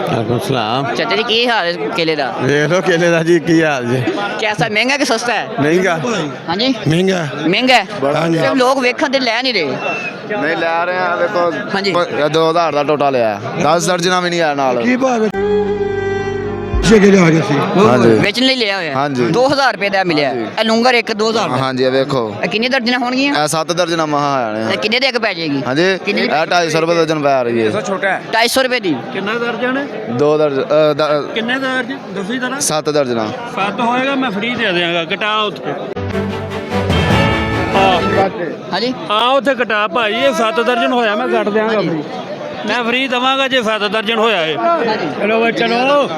सलाम। चाचा जी की हाल है केले का? देख लो केले का जी की हाल जी। कैसा महंगा कि सस्ता है? महंगा हाँ जी महंगा महंगा है हाँ जी। सिर्फ लोग वेखन ते लै नहीं रहे। नहीं ले रहे हैं देखो। हाँ जी 2000 का टोटा लिया 10 दर्जना भी नहीं है नाल। हाँ जी बेचने ਲਈ ਲਿਆ ਹੋਇਆ। हाँ जी 2000 ਰੁਪਏ ਦਾ ਮਿਲਿਆ ਇਹ ਲੂੰਗਰ ਇੱਕ 2000 ਦਾ। हाँ जी देखो ਇਹ ਕਿੰਨੀ ਦਰਜਨਾਂ ਹੋਣਗੀਆਂ? 7 दर्जना महा आने ਇਹ ਕਿੰਨੇ ਦੇ ਇੱਕ ਪੈ ਜਾਏਗੀ? हाँ जी 250 रुपये दर्जन पै रही है। 250 ਰੁਪਏ ਦੀ। ਕਿੰਨਾ ਦਰਜਨ ਹੈ? 2 दर्जन ਕਿੰਨੇ ਦਰਜਨ ਦੱਸੀ ਜਰਾ। 7 दर्जना। 7 ਹੋਏਗਾ ਮੈਂ ਫ੍ਰੀ ਦੇ ਦਿਆਂਗਾ ਘਟਾ ਉੱਥੇ। हाँ जी ਹਾਂ ਉੱਥੇ ਘਟਾ ਭਾਈ ਇਹ 7 ਦਰਜਨ ਹੋਇਆ ਮੈਂ ਕੱਟ ਦਿਆਂਗਾ ਫ੍ਰੀ। ਮੈਂ ਫ੍ਰੀ ਦਵਾਂਗਾ ਜੇ 7 ਦਰਜਨ ਹੋਇਆ ਏ। ਚਲੋ ਵੇ ਚਲੋ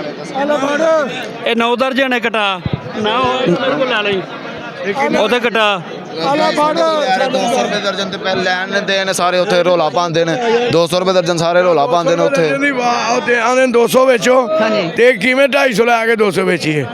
ਇਹ 9 ਦਰਜਨ ਹੈ ਘਟਾ ਨਾ ਹੋਏ ਮੇਰੇ ਕੋਲ ਲੈ ਲਈ ਉੱਥੇ ਘਟਾ। 200 रुपये दर्जन ते पहले लैन देन सारे उत्थे रोला पांदे ने 200 रुपये दर्जन सारे रोला पांदे ने उत्थे। ਆਂਦੇ 200 ਵੇਚੋ ਹਾਂਜੀ ਤੇ ਕਿਵੇਂ 250 ਲੈ ਕੇ 200 ਵੇਚੀਏ?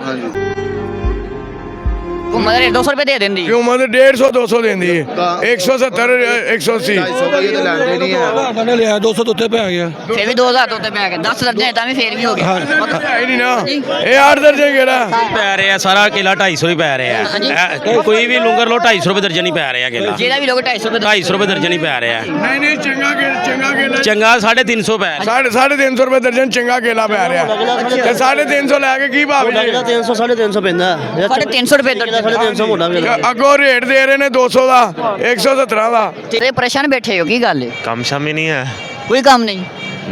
ਘੁੰਮਾ ਦੇ 200 ਰੁਪਏ ਦੇ ਦਿੰਦੀ। ਕਿਉਂ ਮਤਲਬ 150 200 ਦਿੰਦੀ ਹੈ 170 180 250 रुपये तो लैंदे नहीं है। ਫਿਰ ਵੀ 2000 ਤੋਂ ਉੱਤੇ ਪੈ ਗਿਆ 10 ਦਰਜਨ ਤਾਂ ਵੀ ਫੇਰ ਵੀ ਹੋ ਗਿਆ। ਹੈ ਨਹੀਂ ਨਾ ਇਹ 8 ਦਰਜੇ ਕਿਹੜਾ ਪੈ ਰਿਹਾ ਸਾਰਾ ਕੇਲਾ 250 ਹੀ ਪੈ ਰਿਹਾ ਕੋਈ ਵੀ ਲੂੰਗਰ ਲੋ 250 ਰੁਪਏ ਦਰਜਨ ਹੀ ਪੈ ਰਿਹਾ ਕੇਲਾ ਜਿਹੜਾ ਵੀ ਲੋਕ 250 ਰੁਪਏ 250 ਰੁਪਏ ਦਰਜਨ ਹੀ ਪੈ ਰਿਹਾ ਨਹੀਂ ਨਹੀਂ ਚੰਗਾ ਕੇਲਾ ਚੰਗਾ 350 ਪੈ ਰਿਹਾ 350 ਰੁਪਏ ਦਰਜਨ ਚੰਗਾ ਕੇਲਾ ਪੈ ਰਿਹਾ ਤੇ 350 ਲੈ ਕੇ ਕੀ ਭਾਵ ਜੀ 300 350 ਪੈਂਦਾ 350 ਰੁਪਏ ਦਰਜਨ। 350 ਮੋਟਾ ਅੱਗੋਂ ਰੇਟ ਦੇ ਰਹੇ ਨੇ 200 ਦਾ 117 ਦਾ। ਤੇ ਪਰੇਸ਼ਾਨ ਬੈਠੇ ਹੋ ਕੀ ਗੱਲ ਹੈ? ਕੰਮ ਸ਼ਾਮ ਹੀ ਨਹੀਂ ਹੈ ਕੋਈ ਕੰਮ ਨਹੀਂ।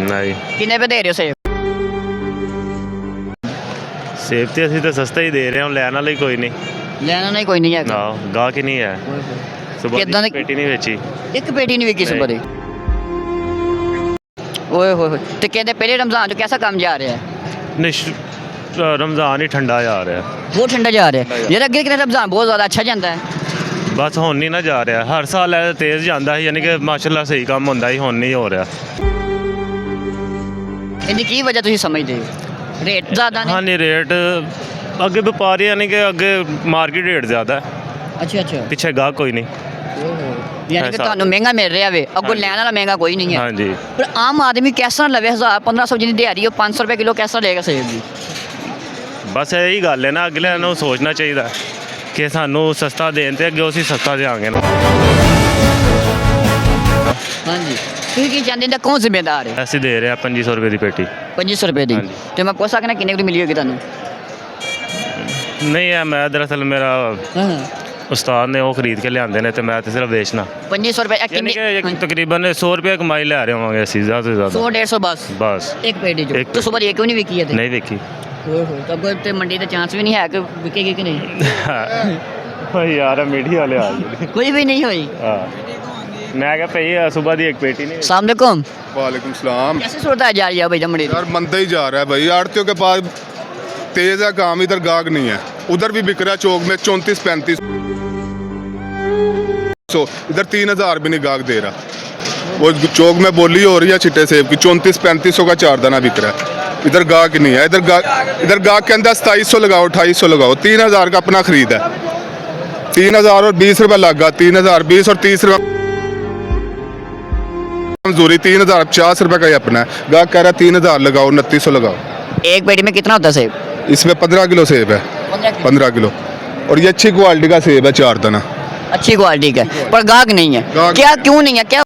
ਨਹੀਂ ਕਿੰਨੇ ਰੁਪਏ ਦੇ ਰਹੇ ਹੋ ਸੇਬ? ਸੇਬ ਤੇ ਅਸੀਂ ਤਾਂ ਸਸਤਾ ਹੀ ਦੇ ਰਹੇ ਹਾਂ ਲੈਣ ਵਾਲਾ ਹੀ ਕੋਈ ਨਹੀਂ ਲੈਣਾ ਨਹੀਂ ਕੋਈ ਨਹੀਂ ਹੈ। ਨਾ ਗਾਹਕ ਹੀ ਨਹੀਂ ਹੈ ਸੁਬਾਹ ਕਿੱਦਾਂ ਦੀ ਦੀ- ਪੇਟੀ ਨਹੀਂ ਵੇਚੀ ਇੱਕ ਪੇਟੀ ਨਹੀਂ ਵਿਕੀ ਸੁਬਰੇ। ਓਏ ਹੋਏ ਹੋਏ ਤੇ ਕਹਿੰਦੇ ਪਹਿਲੇ ਰਮਜ਼ਾਨ ਚ ਕੈਸਾ ਕੰਮ ਜਾ ਰਿਹਾ ਹੈ? ਰਮਜ਼ਾਨ ਹੀ ਠੰਡਾ ਜਾ ਰਿਹਾ ਬਹੁਤ ਠੰਡਾ ਜਾ ਰਿਹਾ ਹੈ। ਜਿਹੜਾ ਅੱਗੇ ਕਿਨੇ ਰਮਜ਼ਾਨ ਬਹੁਤ ਜ਼ਿਆਦਾ ਅੱਛਾ ਜਾਂਦਾ ਹੈ। ਬਸ ਹੁਣ ਨਹੀਂ ਨਾ ਜਾ ਰਿਹਾ ਹਰ ਸਾਲ ਇਹ ਤੇਜ਼ ਜਾਂਦਾ ਸੀ ਯਾਨੀ ਕਿ ਮਾਸ਼ਾਅੱਲਾ ਸਹੀ ਕੰਮ ਹੁੰਦਾ ਸੀ ਹੁਣ ਨਹੀਂ ਹੋ ਰਿਹਾ। ਇਹਦੀ ਕੀ ਵਜ੍ਹਾ ਤੁਸੀਂ ਸਮਝਦੇ ਹੋ? ਰੇਟ ਜ਼ਿਆਦਾ ਹਾਂ ਨੇ? ਨਹੀਂ ਰੇਟ ਅੱਗੇ ਵਪਾਰੀ ਯਾਨੀ ਕਿ ਅੱਗੇ ਮਾਰਕੀਟ ਰੇਟ ਜ਼ਿਆਦਾ ਹੈ ਅੱਛਾ ਅੱਛਾ ਪਿੱਛੇ ਗਾਹਕ ਕੋਈ ਨਹੀਂ ਯਾਨੀ ਕਿ ਤੁਹਾਨੂੰ ਮਹਿੰਗਾ ਮਿਲ ਰਿਹਾ ਵੇ ਅੱਗੋਂ ਲੈਣ ਵਾਲਾ ਮਹਿੰਗਾ ਕੋਈ ਨਹੀਂ ਹੈ। ਹਾਂਜੀ ਪਰ ਆਮ ਆਦਮੀ ਕਿਸ ਤਰ੍ਹਾਂ ਲਵੇ 1000 1500 ਜਿੰਨੀ ਦਿਹਾੜੀ ਉਹ 500 ਰੁਪਏ ਕਿਲੋ ਕਿਸ ਤਰ੍ਹਾਂ ਲਏਗਾ ਸੇਬ ਦੀ? ਬਸ ਇਹੀ ਗੱਲ ਹੈ ਨਾ ਅਗਲਿਆਂ ਨੂੰ ਸੋਚਣਾ ਚਾਹੀਦਾ ਕਿ ਸਾਨੂੰ ਸਸਤਾ ਦੇਣ ਤੇ ਅੱਗੇ ਅਸੀਂ ਸਸਤਾ ਦੇਵਾਂਗੇ ਨਾ ਹਾਂਜੀ ਤੁਸੀਂ ਕੀ ਚਾਹੁੰਦੇ ਨੇ ਕੌਣ ਜ਼ਿੰਮੇਦਾਰ ਹੈ? ਅਸੀਂ ਦੇ ਰਹੇ ਹਾਂ 2500 ਰੁਪਏ ਦੀ ਪੇਟੀ 2500 ਰੁਪਏ ਦੀ। ਹਾਂਜੀ। ਤੇ ਮੈਂ ਪੁੱਛ ਸਕਦਾ ਕਿੰਨੇ ਕੁ ਦੀ ਮਿਲੀ ਹੋਗੀ ਤੁਹਾਨੂੰ? ਨਹੀਂ ਹੈ ਮੈਂ ਦਰਅਸਲ ਮੇਰਾ ਹਾਂ ਉਸਤਾਦ ਨੇ ਉਹ ਖਰੀਦ ਕੇ ਲਿਆਂਦੇ ਨੇ ਤੇ ਮੈਂ ਤੇ ਸਿਰਫ ਵੇਚਣਾ 2500 ਰੁਪਏ ਯਾਨੀ ਕਿੰਨੇ? ਕਿ ਤਕਰੀਬਨ 100 ਰੁਪਏ ਕਮਾਈ ਲੈ ਰਹੇ ਹੋਵਾਂਗੇ ਅਸੀਂ ਜ਼ਿਆਦਾ ਤੋਂ 100 ਜ਼ਿਆਦਾ 150 ਬਸ ਬਸ ਇੱਕ ਪੇਟੀ ਜੋ ਇੱਕ। तो सुबह ये क्यों नहीं विकी है? ਨਹੀਂ ਵੇਖੀ ओए होए तो अब तो मंडी का चांस भी नहीं है कि विकेगी कि नहीं? ਓਏ ਯਾਰ ਮੀਡੀਆ ਵਾਲੇ ਆ ਗਏ कोई भी नहीं हुई। ਹਾਂ ਮੈਂ ਕਿਹਾ ਭਈ ਸਵੇਰ ਦੀ ਇੱਕ ਪੇਟੀ नहीं अस्सलाम वालेकुम। वालेकुम सलाम। कैसे सूरत जा रही है भाई मंडी? यार मंदा ही जा रहा है भाई आड़तियों के पास तेज है काम इधर गाहक नहीं है उधर भी बिक रहा है चौक में 34-35 इधर 3000 भी नहीं गाहक दे रहा। वो चौक में बोली हो रही है चिट्टे सेब की 34-35 का 4 दाना बिक रहा है इधर गाहक नहीं है। इधर गाहक के अंदर 2700 लगाओ 2800 लगाओ 3000 का अपना खरीद है 3000 और 20 रुपये लगा 3000 20 और 30 रुपये मजदूरी 3050 रुपये का ही अपना है। गाहक कह रहा है 3000 लगाओ 2900 लगाओ। एक पेटी में कितना होता है सेब? इसमें 15 किलो सेब है 15 किलो और ये अच्छी क्वालिटी का सेब है 4 दाना। अच्छी क्वालिटी का है पर गाहक नहीं है। गाहक- क्या क्यों नहीं है? क्या